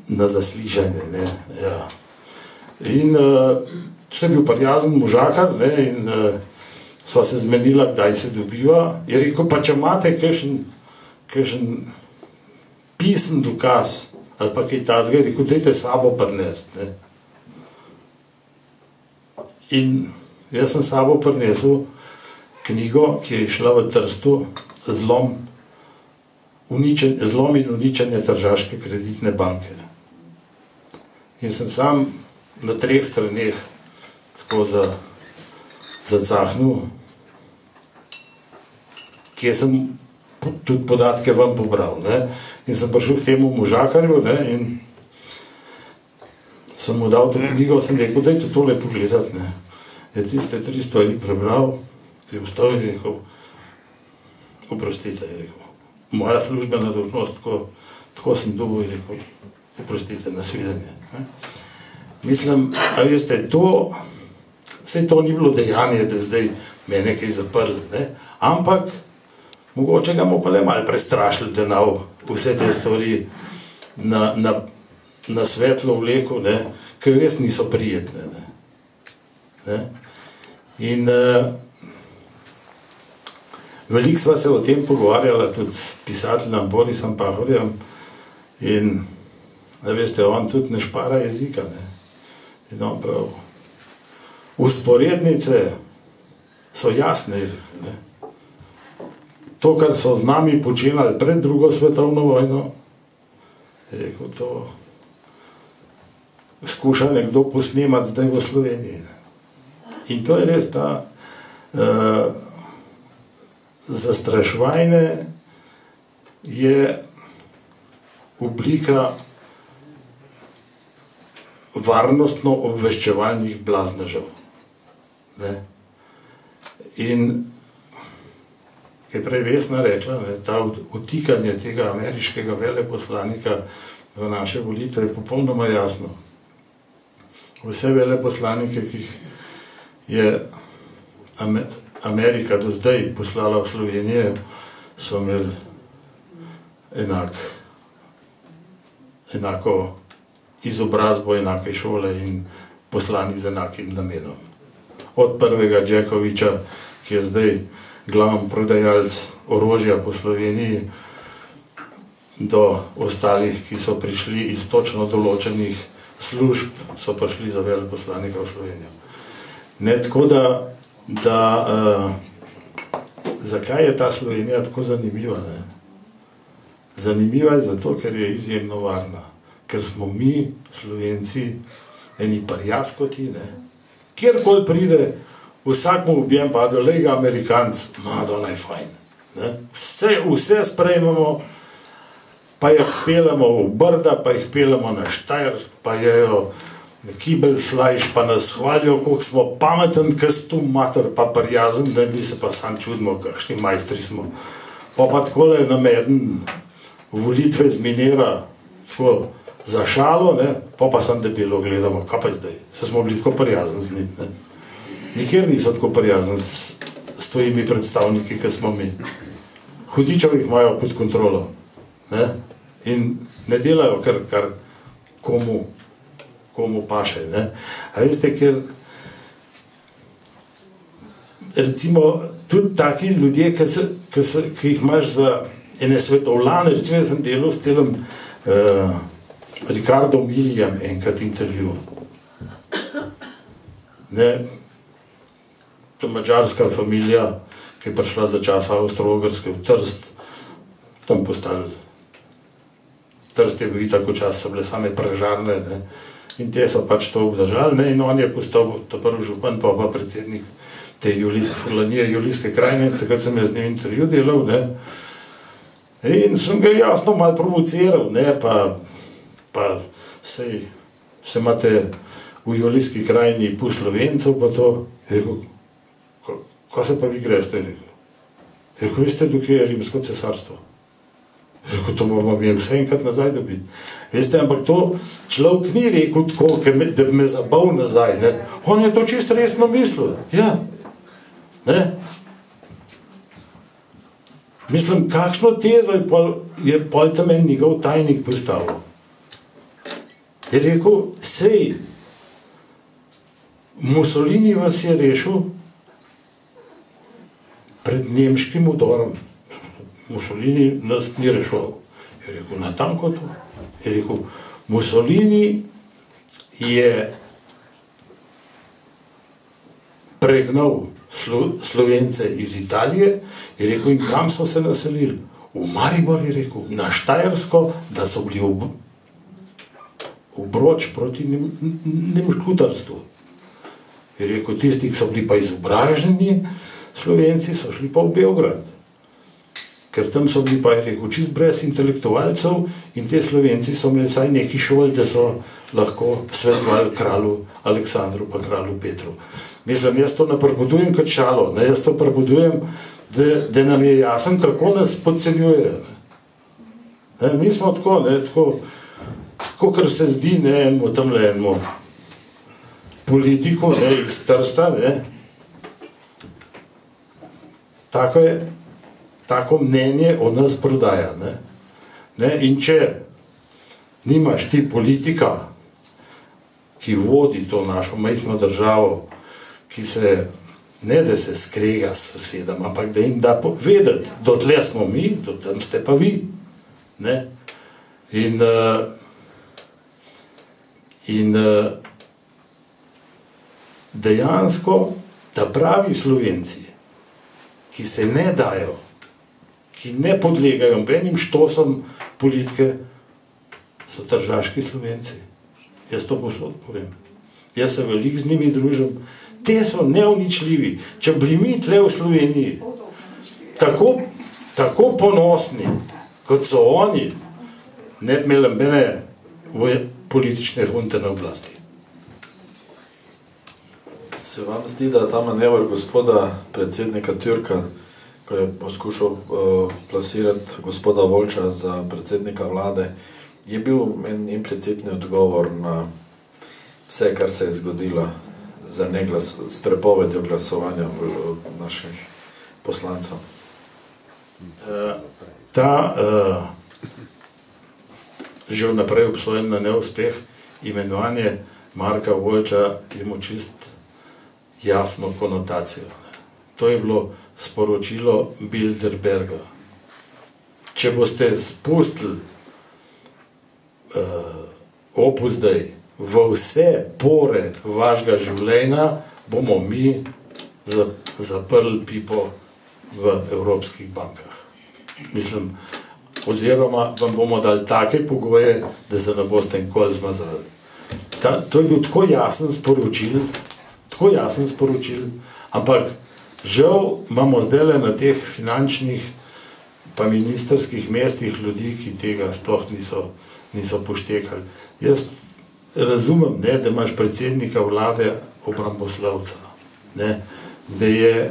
na zaslišanje. Ja. In sem bil prijazen možakar in sva se zmenila, kdaj se dobiva. Je rekel, pa če imate kakšen pisen dokaz ali pa kaj tazga, je rekel, dajte sabo prinesti. In jaz sem sabo prinesel knjigo, ki je šla v Trstu, Zlom in uničenje Tržaške kreditne banke. In sem sam na 3 straneh tako zacahnil, kje sem tudi podatke vam pobral. In sem prišel k temu možakarju in sem mu dal to knjigo, sem rekel, dajte tole pogledati. Je tiste 3 stvari prebral, je vstal in rekel, oprostite, je rekel, moja službena dolžnost, tako sem dobil in rekel, oprostite, nasvidenje. Mislim, a veste, vse to ni bilo dejanje, da zdaj me nekaj zaprli, ampak Mogoče ga mu pa le malo prestrašili, da nav vse te stvari na svetlo vleku, ne, ker res niso prijetne. Ne. In veliko sva se o tem pogovarjala tudi s pisateljem Borisom Pahorjem in da veste, on tudi ne špara jezika. Ne. In on prav, usporednice so jasne. Ne. To, kar so z nami počinali pred drugo svetovno vojno, je rekel, to skuša nekdo posnemati zdaj v Sloveniji. Ne. In to je res ta zastraševanje je oblika varnostno-obveščevalnih blaznežev. Ne. In kaj prej Vesna rekla, ne, ta utikanje tega ameriškega veleposlanika v naše volitve je popolnoma jasno. Vse veleposlanike, ki jih je Amerika do zdaj poslala v Slovenijo, so imeli enako izobrazbo, enake šole in poslani z enakim namenom. Od prvega Džekoviča, ki je zdaj glavni prodajalec orožja po Sloveniji, do ostalih, ki so prišli iz točno določenih služb, so prišli za veleposlanika v Slovenijo. Ne, tako da zakaj je ta Slovenija tako zanimiva? Ne? Zanimiva je zato, ker je izjemno varna. Ker smo mi, Slovenci, eni parjaskoti, ne? Kjerkoli pride, vsak mu objem pade, lega Amerikanc, to naj fajn. Ne? Vse sprejmemo, pa jih pelemo v Brda, pa jih pelemo na Štajersk, pa jejo kibelflajš, pa nas hvalijo, koliko smo pameten, kastum mater, pa prijazen, da mi se pa sam čudimo, kakšni majstri smo. Pa takole nameden volitve zminira, tako za šalo, ne? Pa sam debelo gledamo, kaj pa zdaj? Se smo bili tako prijazen z njim. Ne? Nikjer niso tako prijazen s tojimi predstavniki, ki smo mi. Hudičev jih imajo pod kontrolo. Ne? In ne delajo kar komu paše. Ne? A veste, ker recimo tudi taki ljudje, ki jih imaš za ene svetovlane, recimo jaz sem delal s telom Ricardom Milijem enkrat intervju. Ne, to je mađarska familija, ki je prišla za čas Avstro-Ogrske v Trst, tam postali. Trst je bil tako čas, so bile same pražarne, ne, in te so pač to obdržali, ne, in on je postal ta prvi župan, pa predsednik te Julijske krajine, takrat sem jaz z njim intervju delal, ne, in sem ga jasno malo provociral, ne, pa se imate v Julijski krajini pol Slovencev, pa to, je rekel, kaj se pa vi greste, je rekel, veste, dokaj je Rimsko cesarstvo? Je rekel, to moramo mi vse enkrat nazaj dobiti. Veste, ampak to človek ni rekel tako, da bi me zabal nazaj, ne. On je to čisto resno mislil, ja, ne. Mislim, kakšno tezo je pol tam en njegov tajnik postavil. Je rekel, sej, Mussolini vas je rešil pred nemškim udorom. Mussolini nas ni rešil. Je rekel, natanko to. Je rekel, Mussolini je pregnal Slovence iz Italije, je rekel, in kam so se naselili? V Maribor, je rekel, na Štajersko, da so bili obroč proti nemškutarstvu. Je rekel, tisti, ki so bili pa izobraženi Slovenci, so šli pa v Beograd. Ker tam so bili pa, je rekel, čist brez intelektualcev in te Slovenci so imeli saj neki šol, da so lahko svetovali kralju Aleksandru pa kralju Petru. Mislim, jaz to ne prepodujem kot šalo, ne, jaz to prepodujem, da nam je jasen, kako nas podcenjujejo. Ne, mi smo tako, ne, tako, kar se zdi, ne, enemu politiku, ne, iz Trsta, ne, tako je tako mnenje o nas prodaja. Ne? In če nimaš ti politika, ki vodi to našo majhno državo, ki se, ne da se skrega s sosedom, ampak da jim da vedeti, dotle smo mi, dotem ste pa vi. Ne? In dejansko, da pravi Slovenci, ki se ne dajo, ki ne podlegajo nobenim štosom politike, so tržaški Slovenci. Jaz to povsod povem. Jaz se veliko z njimi družim. Te so neuničljivi. Če bili mi tle v Sloveniji tako ponosni, kot so oni, ne bi imeli nobene politične hunte na oblasti. Se vam zdi, da ta manever gospoda predsednika Türka, ko je poskušal plasirati gospoda Volča za predsednika vlade, je bil en implicitni odgovor na vse, kar se je zgodilo s prepovedjo glasovanja naših poslancev? Že vnaprej obsojen na neuspeh imenovanje Marka Volča ima čist jasno konotacijo. To je bilo sporočilo Bilderberga. Če boste spustili Opus Dei v vse pore vašega življenja, bomo mi zaprli pipo v evropskih bankah. Mislim, oziroma vam bomo dali take pogoje, da se ne boste nikoli zmazali. To je bil tako jasen sporočil, ampak žal imamo zdaj na teh finančnih pa ministerskih mestih ljudi, ki tega sploh niso poštekali. Jaz razumem, ne, da imaš predsednika vlade obramboslovca, ne, da je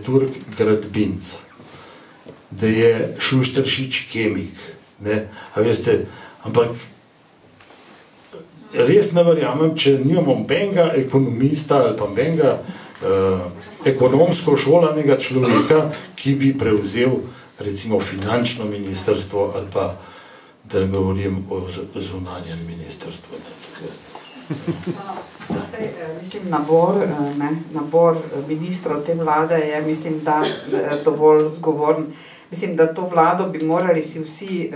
Turk gradbinc, da je Šušteršič kemik, ne, a veste, ampak res ne verjamem, če nimamo benga ekonomista ali pa benga ekonomsko šolanega človeka, ki bi prevzel recimo finančno ministrstvo ali pa, da ne govorim o zunanjem ministrstvu. Mislim, nabor ministrov te vlade je, mislim, da dovolj zgovoren. Mislim, da to vlado bi morali si vsi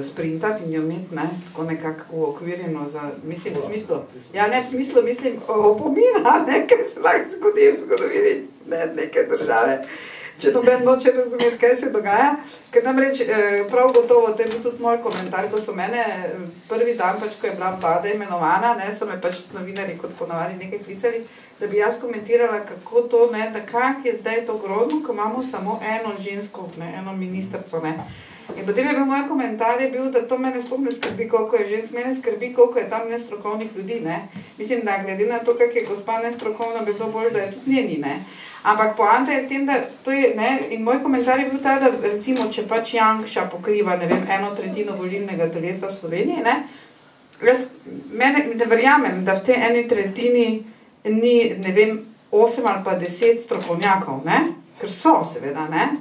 sprintati in jo imeti, ne, tako nekako uokvirjeno za, mislim, v smislu, ja, ne v smislu, mislim, opomina, ne, ker se lahko zgodi v zgodovini neke države, če noben noče razumeti, kaj se dogaja, ker namreč prav gotovo, to je bil tudi moj komentar, ko so mene prvi dan, pač, ko je bila vlada imenovana, ne, so me pač novinari kot ponavadi nekaj klicali, da bi jaz komentirala, kako to, ne, da kak je zdaj to grozno, ko imamo samo eno žensko, ne, eno ministrco, ne. In potem je bil moj komentar, je bil, da to mene sploh ne skrbi, koliko je žensk, mene skrbi, koliko je tam nestrokovnih ljudi, ne. Mislim, da glede na to, kak je gospa nestrokovna, bi bilo bolj, da je tudi njeni, ne. Ampak poanta je v tem, da to je, ne, in moj komentar je bil ta, da recimo, če pač Janša pokriva, ne vem, 1/3 volilnega telesa v Sloveniji, ne, jaz ne verjamem, da v tej 1/3 ni, ne vem, 8 ali pa 10 strokovnjakov, ne, ker so seveda, ne.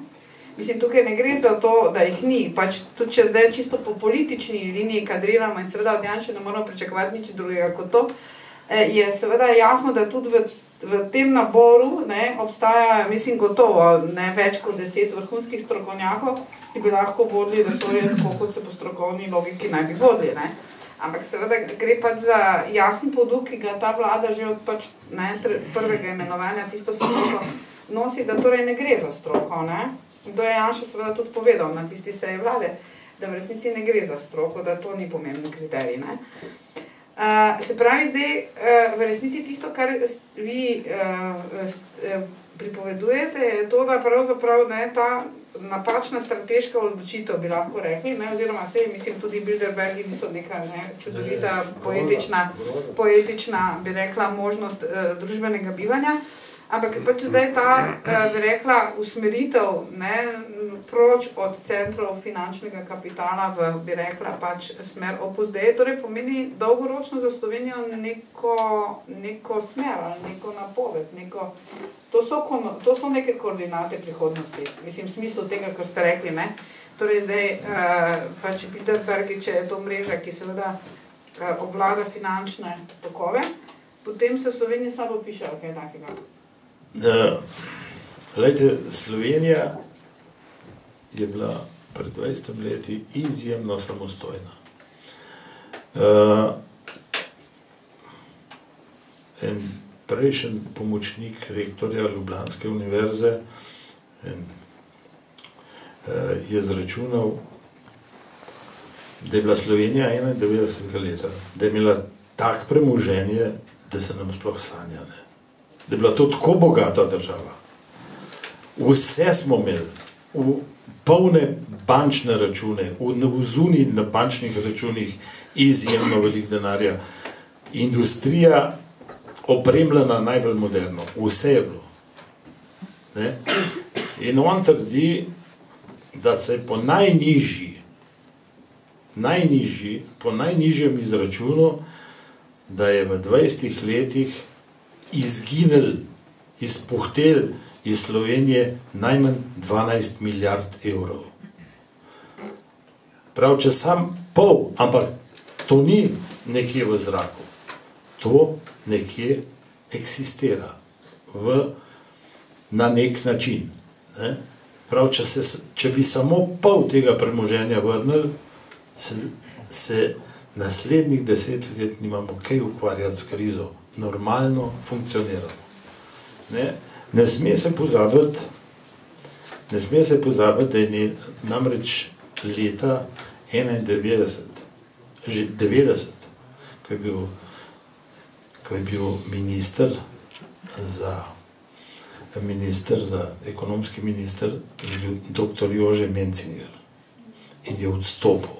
Mislim, tukaj ne gre za to, da jih ni, pač tudi če zdaj čisto po politični liniji kadriramo in seveda od Janše ne moramo pričakovati nič drugega kot to, je seveda jasno, da tudi v tem naboru, ne, obstaja, mislim, gotovo, ne, več kot 10 vrhunskih strokovnjakov, ki bi lahko vodili resorje tako, kot se po strokovni logiki naj bi vodili, ne. Ampak seveda gre pač za jasen poduk, ki ga ta vlada že od pač, ne, prvega imenovanja tisto stroko nosi, da torej ne gre za stroko, ne. In to je Janša seveda tudi povedal na tisti seji vlade, da v resnici ne gre za stroko, da to ni pomemben kriterij, ne. Se pravi, zdaj v resnici tisto, kar vi pripovedujete, je to, da pravzaprav, ne, ta napačna strateška odločitev, bi lahko rekli, ne, oziroma sej, mislim, tudi Bilderbergi niso neka, ne, čudovita poetična, bi rekla, možnost družbenega bivanja, ampak pač zdaj ta, bi rekla, usmeritev, ne, proč od centrov finančnega kapitala v, bi rekla, pač smer Opus Dei, torej pomeni dolgoročno za Slovenijo neko smer ali neko napoved, to so neke koordinate prihodnosti, mislim, v smislu tega, kar ste rekli, ne? Torej zdaj, pač Bilderbergič je to mreža, ki seveda obvlada finančne tokove, potem se Slovenija slabo piše, ali kaj takega? Glejte, Slovenija je bila pred 20 leti izjemno samostojna. En prejšnji pomočnik rektorja Ljubljanske univerze je zračunal, da je bila Slovenija 91 leta, da je imela tak premoženje, da se nam sploh sanja, ne. Da je bila to tako bogata država. Vse smo imeli, v polne bančne račune, v zunaj na bančnih računih izjemno velik denarja. Industrija opremljena najbolj moderno, vse je bilo. Ne? In on trdi, da se je po najnižjem izračunu, da je v 20 letih izpuhtel iz Slovenije najmanj 12 milijard evrov. Prav, če sam pol, ampak to ni nekje v zraku, to nekje eksistira na nek način. Ne? Prav, če bi samo pol tega premoženja vrnili, se naslednjih 10 let nimamo kaj ukvarjati s krizo. Normalno funkcioniramo. Ne sme se pozabiti, da je namreč leta 91, že 90, ko je bil ekonomski minister, je bil dr. Jože Mencinger in je odstopil.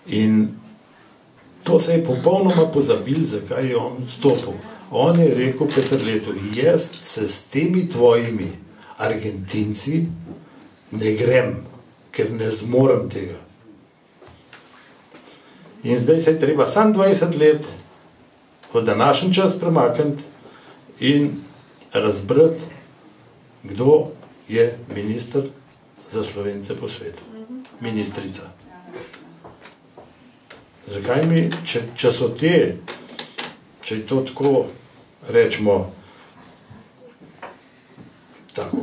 In to se je popolnoma pozabil, zakaj je on odstopil. On je rekel Peterletu, jaz se s temi tvojimi Argentinci ne grem, ker ne zmorem tega. In zdaj se je treba sam 20 let v današnji čas premakniti in razbrati, kdo je minister za Slovence po svetu. Ministrica. Zakaj mi, če so te, če je to tako, rečemo, tako,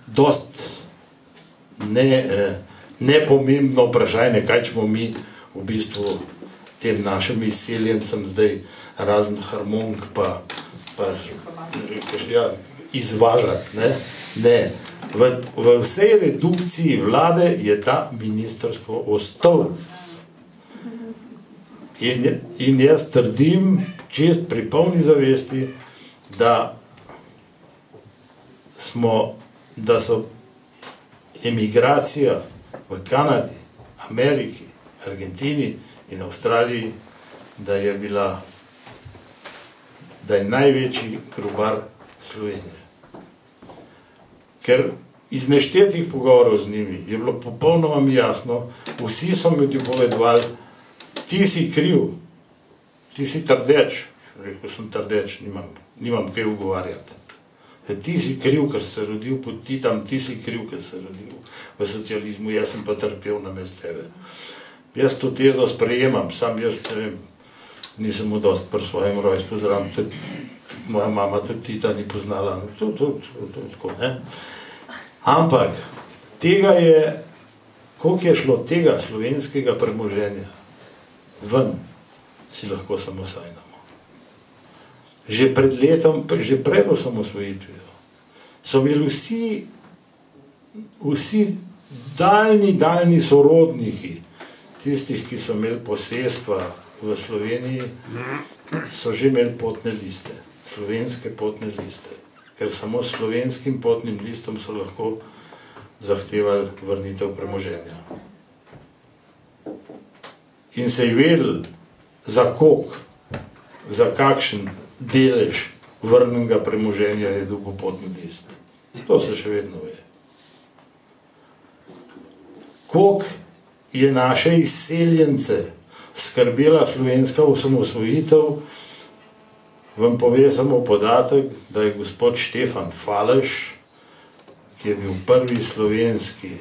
dost nepomembno vprašanje, kaj ćemo mi v bistvu tem našim izseljencem zdaj razen harmonik pa izvažati, ne. V vsej redukciji vlade je ta ministrstvo ostal. In jaz trdim, čist pri polni zavesti, da so emigracija v Kanadi, Ameriki, Argentini in Avstraliji, da je največji grobar Slovenije. Ker iz neštetih pogovorov z njimi je bilo popolnoma mi jasno, vsi so mi povedovali, ti si kriv, ti si trdeč. Rekel sem trdeč, nimam kaj ugovarjati. Ti si kriv, ker se rodil pod Titom, ti si kriv, ker se rodil v socializmu, jaz sem pa trpel namesto tebe. Jaz to tezo sprejemam, sam jaz, ne vem, nisem mu dosti pri svojem rojstvu zraven, moja mama tudi Tita ni poznala, tako, ne. Ampak, tega je, koliko je šlo tega slovenskega premoženja ven, si lahko samo sanjamo. Že pred letom, že pred osamosvojitvijo, so imeli vsi daljni sorodniki tistih, ki so imeli posestva v Sloveniji, so že imeli potne liste, slovenske potne liste, ker samo s slovenskim potnim listom so lahko zahtevali vrnitev premoženja. In se je vedel, za koliko, za kakšen delež vrnenega premoženja je dobil potni list. To se še vedno ve. koliko je naše izseljence skrbela slovenska osamosvojitev, vam pove samo podatek, da je gospod Štefan Falež, ki je bil prvi slovenski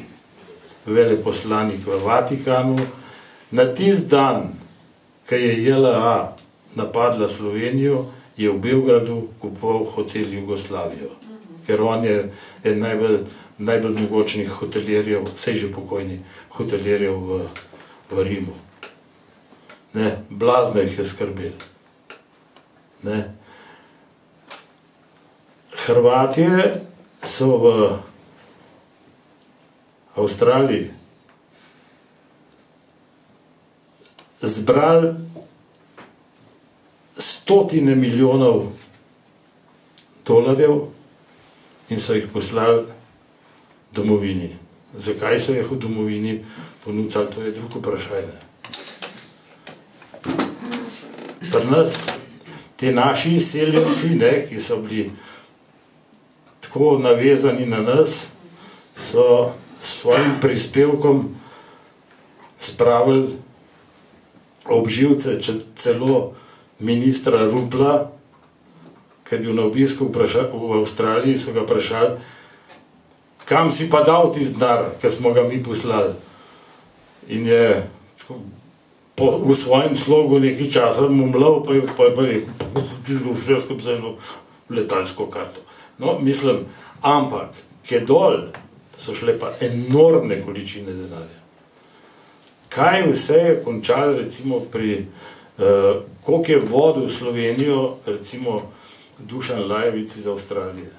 veleposlanik v Vatikanu, na tisti dan, ko je JLA napadla Slovenijo, je v Beogradu kupoval hotel Jugoslavijo, ker on je najbolj mogočnih hotelirjev, vsej že pokojni hotelirjev v Rimu. Ne, blazno jih je skrbel. Ne. Hrvatje so v Avstraliji zbrali stotine milijonov dolarjev in so jih poslali domovini. Zakaj so jih v domovini ponudili, to je drugo vprašanje. Pri nas, te naši izseljenci, ki so bili tako navezani na nas, so s svojim prispevkom spravili obživce, celo ministra Rupla, ki je bil na obisku v Avstraliji, so ga vprašali, kam si pa dal tisti denar, ki smo ga mi poslali. In je v svojem slogu nekaj časa mumljal, pa je rekel, tizgo vse skupaj za eno letalsko karto. No, mislim, ampak, kje dol so šle pa enormne količine denarja. Kaj vse je končalo, recimo, koliko je vodil Slovenijo, recimo, Dušan Lajovic iz Avstralije.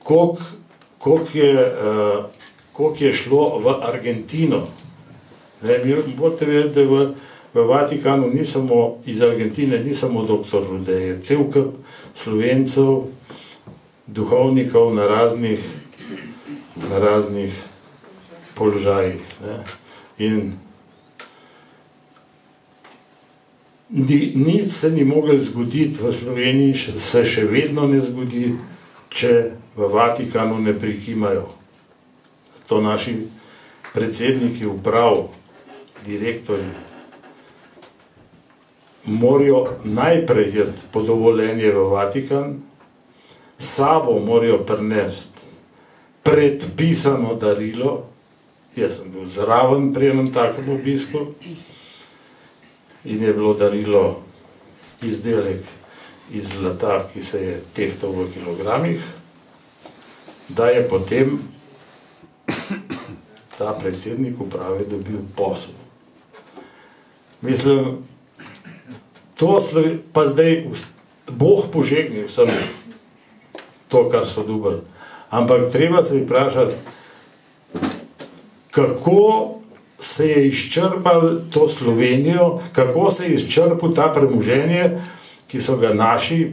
Koliko je šlo v Argentino. Morate vedeti, da v Vatikanu ni samo iz Argentine, ni samo doktor Rudeje, cel kup Slovencev, duhovnikov na raznih položajih. In nič se ni moglo zgoditi v Sloveniji, se še vedno ne zgodi, če v Vatikanu ne prikimajo. To naši predsedniki uprav, direktorji, morajo najprej iti po dovoljenje v Vatikan, sabo morajo prinesti predpisano darilo. Jaz sem bil zraven pri enem takem obisku in je bilo darilo izdelek iz zlata, ki se je tehtal v kilogramih, da je potem ta predsednik uprave dobil posel. Mislim, pa zdaj Bog požegnil vsem to, kar so dobili. Ampak treba se vprašati, kako se je izčrpal to Slovenijo, kako se je izčrpal ta premoženje, ki so ga naši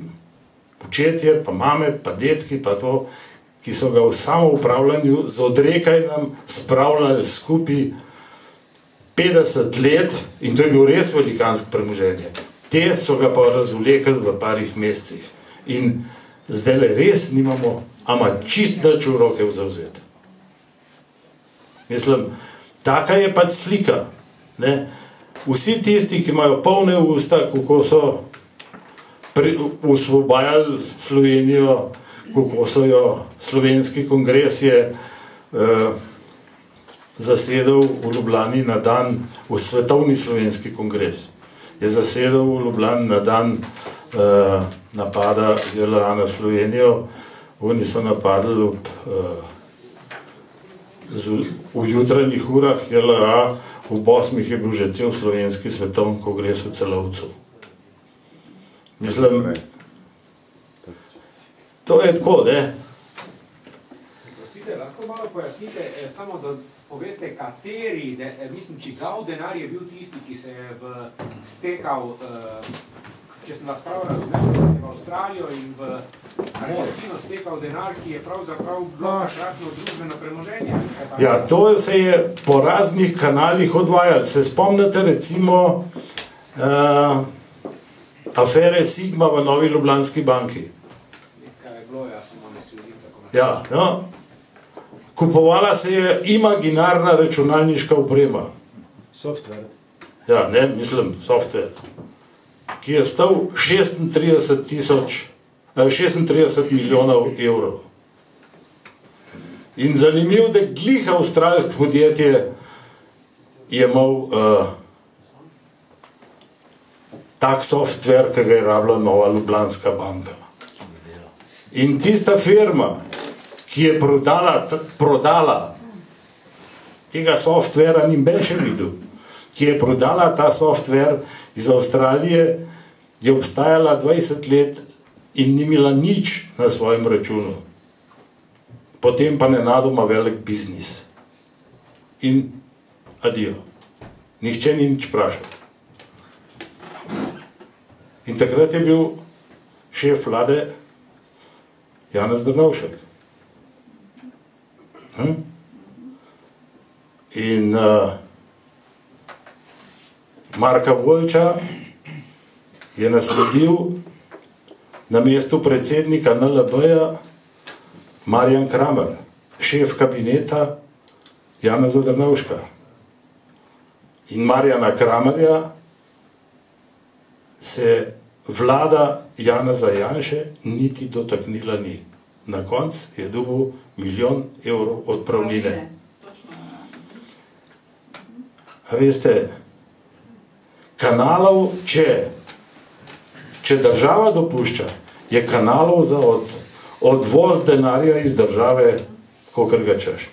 očetje, pa mame, pa detki, pa to, ki so ga v samoupravljanju z odrekanjem spravljali skupaj 50 let, in to je bil res velikansko premoženje. Te so ga pa razvlekli v parih mesecih. In zdaj res nimamo, ama čist nič v roke vzeti. Mislim, taka je pač slika. Vsi tisti, ki imajo polne usta, kako so osvobajali Slovenijo, kako so jo slovenski kongres je zasedal v Ljubljani na dan, v svetovni slovenski kongres, je zasedal v Ljubljani na dan napada JLA na Slovenijo. Oni so napadli v jutranjih urah JLA, v 8 je bil že cel slovenski svetovni kongres v Celovcu. Mislim, to je tako, ne? Prosite, lahko malo pojasnite, samo da poveste, kateri, mislim, čigav denar je bil tisti, ki se je stekal, če sem vas prav razumel, da se je v Avstralijo in v Argentino stekal denar, ki je pravzaprav bilo šratno družbeno premoženje. Ja, to se je po raznih kanalih odvajalo. Se spomnite recimo afere Sigma v Novi Ljubljanski banki. Kaj je bilo, jaz samo ne sledim tako. Ja, no. Kupovala se je imaginarna računalniška oprema. Software. Ja, ne, mislim, software, ki je stal 36 milijonov evrov. In zanimivo, da glih avstralsko podjetje je imel tak software, ki ga je rabila Nova Ljubljanska banka. In tista firma, ki je prodala tega softvera, ni ben še videl, ki je prodala ta software iz Avstralije, je obstajala 20 let in ni imela nič na svojem računu. Potem pa nenadoma velik biznis. In adijo. Nihče ni nič vprašal. In takrat je bil šef vlade Janez Drnovšek. In Marka Voljča je nasledil na mestu predsednika NLB-ja Marjan Kramer, šef kabineta Janeza Drnovška. In Marjana Kramerja se vlada Janeza Janše niti dotaknila ni. Na koncu je dobil 1 milijon evrov odpravnine. A veste, kanalov, če država dopušča, je kanalov za odvoz denarja iz države, kakor ga češ.